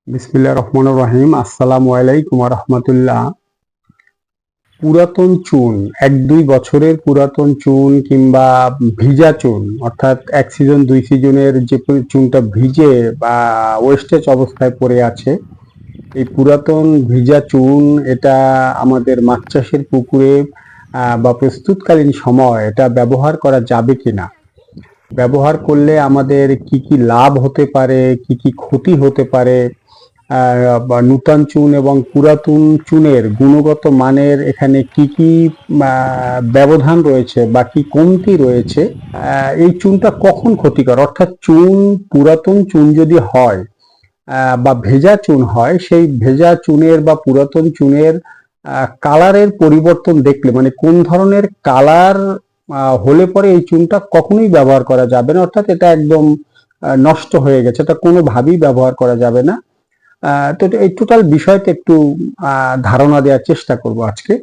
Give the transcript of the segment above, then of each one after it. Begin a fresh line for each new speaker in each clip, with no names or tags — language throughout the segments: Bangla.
বিসমিল্লাহির রহমানির রহিম। আসসালামু আলাইকুম ওয়া রাহমাতুল্লাহ। পুরাতন চুন, ১-২ বছরের পুরাতন চুন কিংবা ভিজা চুন, অর্থাৎ ১ সিজন ২ সিজনের যে চুনটা ভিজে বা ওয়েস্টেজ অবস্থায় পড়ে আছে, এই পুরাতন ভিজা চুন এটা আমাদের মাছ চাষের পুকুরে বা প্রস্তুতকালীন সময় এটা ব্যবহার করা যাবে কিনা, ব্যবহার করলে আমাদের কি কি লাভ হতে পারে, কি কি ক্ষতি হতে পারে, বা নূতন চুন এবং পুরাতন চুনের গুণগত মানের এখানে কি কি ব্যবধান রয়েছে বা কি কমতি রয়েছে, এই চুনটা কখন ক্ষতিকর, অর্থাৎ পুরাতন চুন যদি হয় বা ভেজা চুন হয়, সেই ভেজা চুনের বা পুরাতন চুনের কালারের পরিবর্তন দেখলে, মানে কোন ধরনের কালার হলে পরে এই চুনটা কখনোই ব্যবহার করা যাবে না, অর্থাৎ এটা একদম নষ্ট হয়ে গেছে, এটা কোনোভাবেই ব্যবহার করা যাবে না। তো এই টোটাল বিষয়টা একটু ধারণা দেওয়ার চেষ্টা করব আজকে।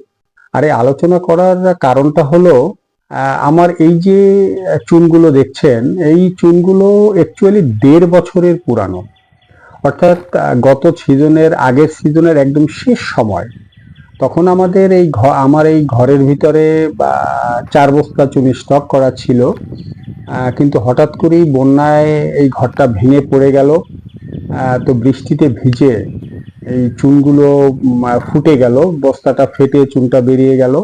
আর এই আলোচনা করার কারণটা হলো, আমার এই যে চুনগুলো দেখছেন, এই চুনগুলো অ্যাকচুয়ালি ১.৫ বছরের পুরানো, অর্থাৎ গত সিজনের, আগের সিজনের একদম শেষ সময়। তখন আমাদের আমার এই ঘরের ভিতরে ৪ বস্তা চুন স্টক করা ছিল, কিন্তু হঠাৎ করেই বন্যায় এই ঘরটা ভেঙে পড়ে গেল। তো বৃষ্টিতে ভিজে এই চুনগুলো ফুটে গেল, বস্তাটা ফেটে চুনটা বেরিয়ে গেল।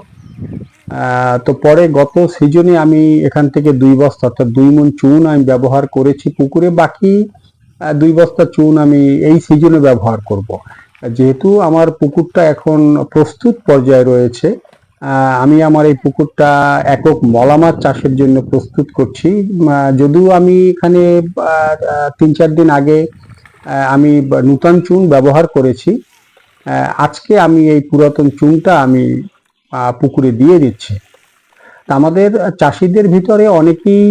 তো পরে গত সিজনে আমি এখান থেকে ২ বস্তা, অর্থাৎ ২ মণ চুন আমি ব্যবহার করেছি পুকুরে। বাকি ২ বস্তা চুন আমি এই সিজনে ব্যবহার করব। যেহেতু আমার পুকুরটা এখন প্রস্তুত পর্যায়ে রয়েছে, আমি আমার এই পুকুরটা একক মলা মাছ চাষের জন্য প্রস্তুত করছি। যদিও আমি এখানে ৩-৪ দিন আগে আমি নূতন চুন ব্যবহার করেছি, আজকে আমি এই পুরাতন চুনটা আমি পুকুরে দিয়ে দিচ্ছি। আমাদের চাষিদের ভিতরে অনেকেই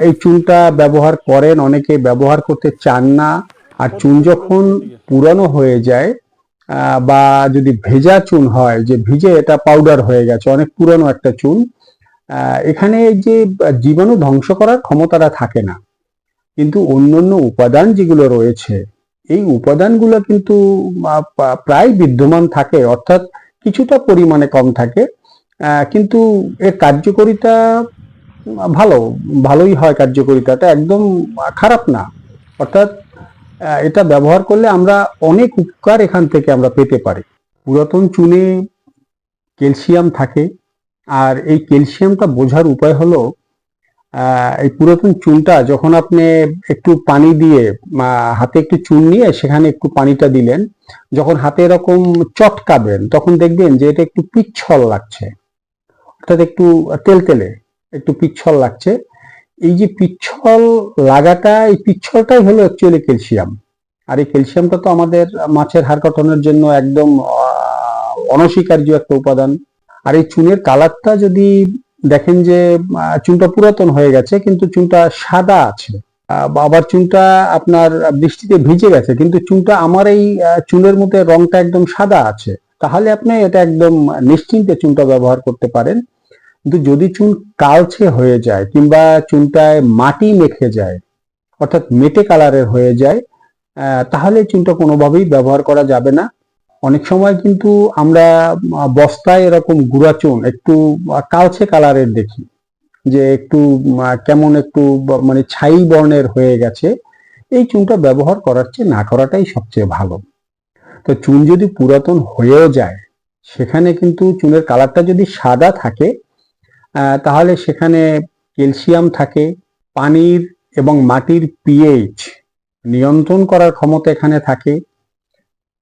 এই চুনটা ব্যবহার করেন, অনেকে ব্যবহার করতে চান না। আর চুন যখন পুরানো হয়ে যায় বা যদি ভেজা চুন হয়, যে ভিজে এটা পাউডার হয়ে গেছে, অনেক পুরানো একটা চুন, এখানে যে জীবাণু ধ্বংস করার ক্ষমতাটা থাকে না, কিন্তু অন্যান্য উপাদান যেগুলো রয়েছে, এই উপাদানগুলো কিন্তু প্রায় বিদ্যমান থাকে, অর্থাৎ কিছুটা পরিমাণে কম থাকে, কিন্তু এর কার্যকারিতা ভালোই হয়, কার্যকারিতাটা একদম খারাপ না। অর্থাৎ এটা ব্যবহার করলে আমরা অনেক উপকার এখান থেকে আমরা পেতে পারি। পুরাতন চুনে ক্যালসিয়াম থাকে, আর এই ক্যালসিয়ামটা বোঝার উপায় হলো, এই পুরাতন চুনটা যখন আপনি একটু পানি দিয়ে, হাতে একটু চুন নিয়ে সেখানে একটু পানিটা দিলেন, যখন হাতে এরকম চটকাবেন তখন দেখবেন যে এটা একটু পিচ্ছল লাগছে, অর্থাৎ একটু তেলতেলে, একটু পিচ্ছল লাগছে। এই যে পিচ্ছল লাগাটা, এই পিচ্ছলটাই হলো অ্যাকচুয়ালি ক্যালসিয়াম। আর এই ক্যালসিয়ামটা তো আমাদের মাছের হাড় গঠনের জন্য একদম অনস্বীকার্য একটা উপাদান। আর এই চুনের কালারটা যদি দেখেন যে চুনটা পুরাতন হয়ে গেছে কিন্তু চুনটা সাদা আছে, আবার চুনটা আপনার বৃষ্টিতে ভিজে গেছে কিন্তু চুনটা আমার এই চুনের মধ্যে রংটা একদম সাদা আছে, তাহলে আপনি এটা একদম নিশ্চিন্তে চুনটা ব্যবহার করতে পারেন। কিন্তু যদি চুন কালচে হয়ে যায় কিংবা চুনটায় মাটি মেখে যায়, অর্থাৎ মেটে কালারের হয়ে যায়, তাহলে চুনটা কোনোভাবেই ব্যবহার করা যাবে না। অনেক সময় কিন্তু আমরা বস্তায় এরকম গুঁড়া চুন একটু কালচে কালারের দেখি, যে একটু কেমন একটু মানে ছাই বর্ণের হয়ে গেছে। এই চুনটা ব্যবহার করার চেয়ে না করাটাই সবচেয়ে ভালো। তো চুন যদি পুরাতন হয়েও যায়, সেখানে কিন্তু চুনের কালারটা যদি সাদা থাকে, তাহলে সেখানে ক্যালসিয়াম থাকে, পানির এবং মাটির পিএইচ নিয়ন্ত্রণ করার ক্ষমতা এখানে থাকে,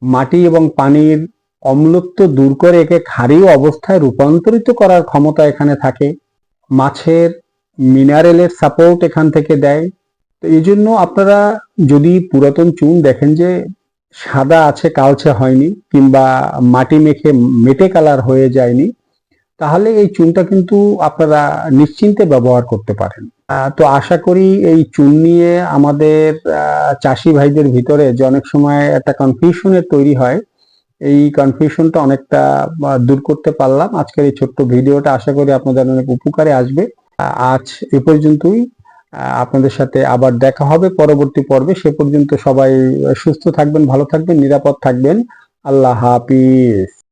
মাটি এবং পানির অম্লত্ব দূর করে একে ক্ষারীয় অবস্থায় রূপান্তরিত করার ক্ষমতা এখানে থাকে, মাছের মিনারেলের সাপোর্ট এখান থেকে দেয়। তো এই জন্য আপনারা যদি পুরাতন চুন দেখেন যে সাদা আছে, কালচে হয়নি, কিংবা মাটি মেখে মেটে কালার হয়ে যায়নি, তাহলে এই চুনটা কিন্তু আপনারা নিশ্চিন্তে ব্যবহার করতে পারেন। তো আশা করি এই চুন নিয়ে আমাদের চাষি ভাইদের ভিতরে যে অনেক সময় একটা কনফিউশনের তৈরি হয়, এই কনফিউশনটা অনেকটা দূর করতে পারলাম আজকের এই ছোট্ট ভিডিওটা। আশা করি আপনাদের অনেক উপকারে আসবে। আজ এ পর্যন্তই। আপনাদের সাথে আবার দেখা হবে পরবর্তী পর্বে। সে পর্যন্ত সবাই সুস্থ থাকবেন, ভালো থাকবেন, নিরাপদ থাকবেন। আল্লাহ হাফিজ।